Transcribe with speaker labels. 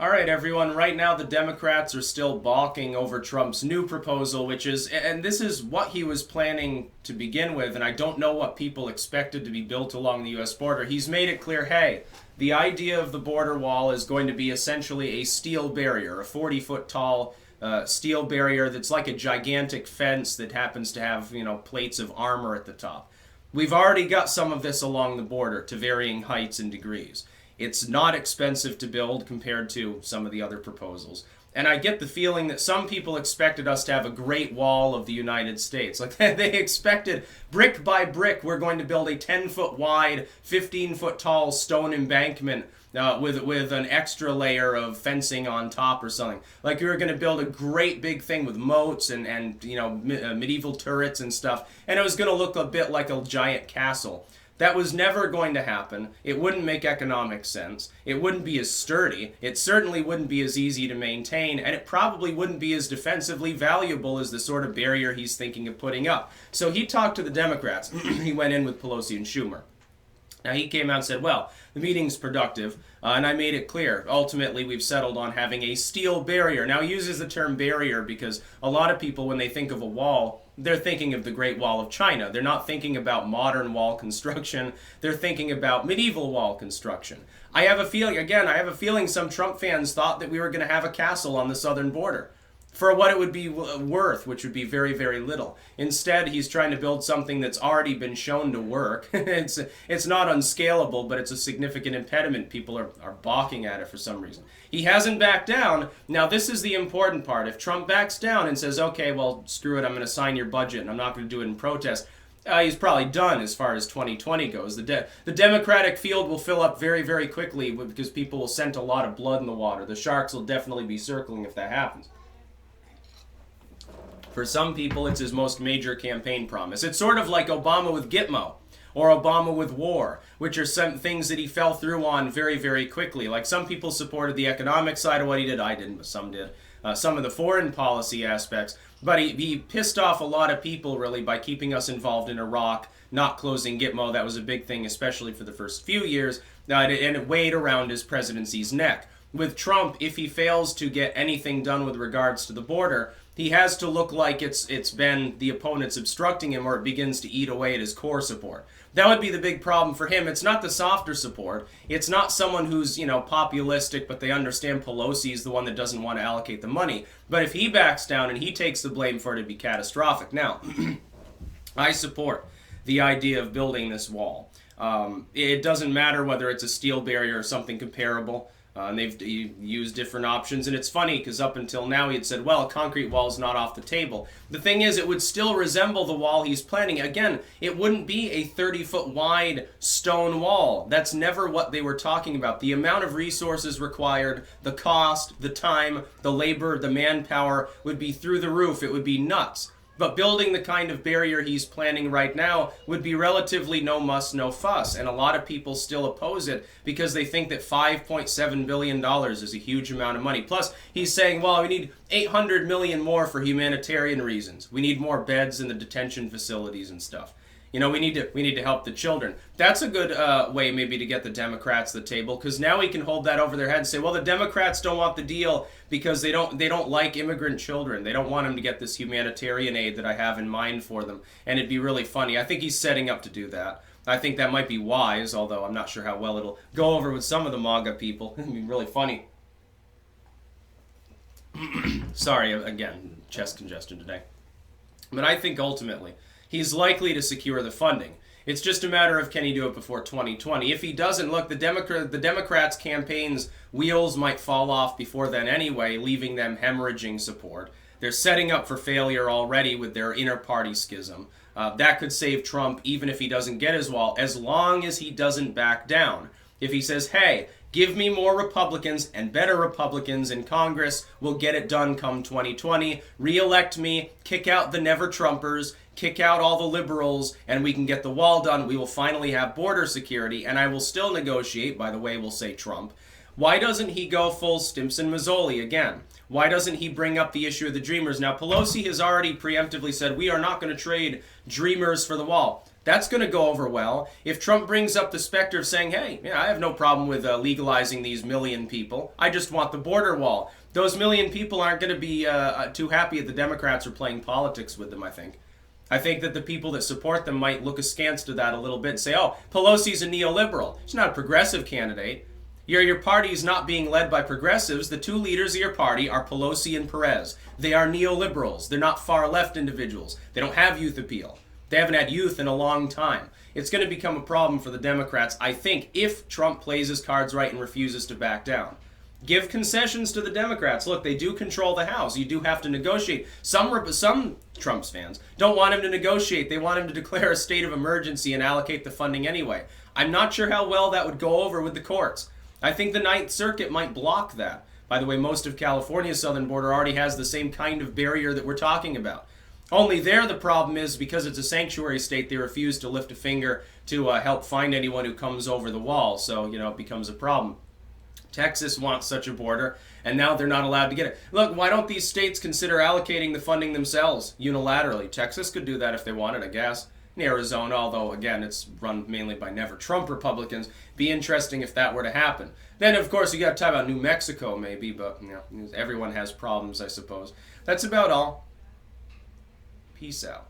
Speaker 1: All right, everyone. Right now, the Democrats are still balking over Trump's new proposal, which is, and this is what he was planning to begin with, and I don't know what people expected to be built along the U.S. border. He's made it clear, hey, the idea of the border wall is going to be essentially a steel barrier, a 40-foot tall steel barrier that's like a gigantic fence that happens to have, plates of armor at the top. We've already got some of this along the border to varying heights and degrees. It's not expensive to build compared to some of the other proposals. And I get the feeling that some people expected us to have a great wall of the United States. Like they expected brick by brick, we're going to build a 10-foot wide, 15-foot tall stone embankment with an extra layer of fencing on top or something. Like we were going to build a great big thing with moats and medieval turrets and stuff. And it was going to look a bit like a giant castle. That was never going to happen. It wouldn't make economic sense. It wouldn't be as sturdy. It certainly wouldn't be as easy to maintain, and it probably wouldn't be as defensively valuable as the sort of barrier he's thinking of putting up. So he talked to the Democrats. He went in with Pelosi and Schumer. Now he came out and said, well, the meeting's productive, and I made it clear. Ultimately, we've settled on having a steel barrier. Now he uses the term barrier because a lot of people, when they think of a wall, they're thinking of the Great Wall of China. They're not thinking about modern wall construction. They're thinking about medieval wall construction. I have a feeling some Trump fans thought that we were going to have a castle on the southern border for what it would be worth, which would be very, very little. Instead, he's trying to build something that's already been shown to work. It's not unscalable, but it's a significant impediment. People are balking at it for some reason. He hasn't backed down. Now, this is the important part. If Trump backs down and says, okay, well, screw it, I'm going to sign your budget and I'm not going to do it in protest, he's probably done as far as 2020 goes. The Democratic field will fill up very, very quickly because people will scent a lot of blood in the water. The sharks will definitely be circling if that happens. For some people, it's his most major campaign promise. It's sort of like Obama with Gitmo or Obama with war, which are some things that he fell through on very, very quickly. Like some people supported the economic side of what he did. I didn't, but some did. Some of the foreign policy aspects. But he pissed off a lot of people, really, by keeping us involved in Iraq, not closing Gitmo. That was a big thing, especially for the first few years. And it weighed around his presidency's neck. With Trump, if he fails to get anything done with regards to the border, he has to look like it's been the opponents obstructing him or it begins to eat away at his core support. That would be the big problem for him. It's not the softer support. It's not someone who's, populistic, but they understand Pelosi is the one that doesn't want to allocate the money. But if he backs down and he takes the blame for it, it'd be catastrophic. Now, I support the idea of building this wall. It doesn't matter whether it's a steel barrier or something comparable. And they've used different options, and it's funny because up until now he had said, well, a concrete wall is not off the table. The thing is, it would still resemble the wall he's planning. Again, it wouldn't be a 30-foot wide stone wall. That's never what they were talking about. The amount of resources required, the cost, the time, the labor, the manpower would be through the roof. It would be nuts. But building the kind of barrier he's planning right now would be relatively no muss, no fuss. And a lot of people still oppose it because they think that $5.7 billion is a huge amount of money. Plus, he's saying, well, we need $800 million more for humanitarian reasons. We need more beds in the detention facilities and stuff. We need to help the children. That's a good way maybe to get the Democrats to the table, because now we can hold that over their head and say, well, the Democrats don't want the deal because they don't like immigrant children. They don't want them to get this humanitarian aid that I have in mind for them. And it'd be really funny. I think he's setting up to do that. I think that might be wise, although I'm not sure how well it'll go over with some of the MAGA people. It'd be really funny. Sorry, again, chest congestion today. But I think ultimately he's likely to secure the funding. It's just a matter of can he do it before 2020. If he doesn't, look, the Democrats' campaign's wheels might fall off before then anyway, leaving them hemorrhaging support. They're setting up for failure already with their inter-party schism. That could save Trump even if he doesn't get his wall, as long as he doesn't back down. If he says, hey, give me more Republicans and better Republicans in Congress, we'll get it done come 2020, re-elect me, kick out the never-Trumpers, kick out all the liberals, and we can get the wall done. We will finally have border security, and I will still negotiate, by the way, we'll say Trump. Why doesn't he go full Stimson-Mazzoli again? Why doesn't he bring up the issue of the Dreamers? Now, Pelosi has already preemptively said, we are not going to trade Dreamers for the wall. That's going to go over well. If Trump brings up the specter of saying, hey, yeah, I have no problem with legalizing these million people. I just want the border wall. Those million people aren't going to be too happy that the Democrats are playing politics with them, I think. I think that the people that support them might look askance to that a little bit and say, oh, Pelosi's a neoliberal. She's not a progressive candidate. Your party is not being led by progressives. The two leaders of your party are Pelosi and Perez. They are neoliberals. They're not far-left individuals. They don't have youth appeal. They haven't had youth in a long time. It's going to become a problem for the Democrats, I think, if Trump plays his cards right and refuses to back down. Give concessions to the Democrats. Look, they do control the House. You do have to negotiate. Some Trump's fans don't want him to negotiate. They want him to declare a state of emergency and allocate the funding anyway. I'm not sure how well that would go over with the courts. I think the Ninth Circuit might block that. By the way, most of California's southern border already has the same kind of barrier that we're talking about. Only there the problem is because it's a sanctuary state, they refuse to lift a finger to help find anyone who comes over the wall. So, it becomes a problem. Texas wants such a border, and now they're not allowed to get it. Look, why don't these states consider allocating the funding themselves unilaterally? Texas could do that if they wanted, I guess. In Arizona, although, again, it's run mainly by never-Trump Republicans. Be interesting if that were to happen. Then, of course, you got to talk about New Mexico, maybe, but, everyone has problems, I suppose. That's about all. Peace out.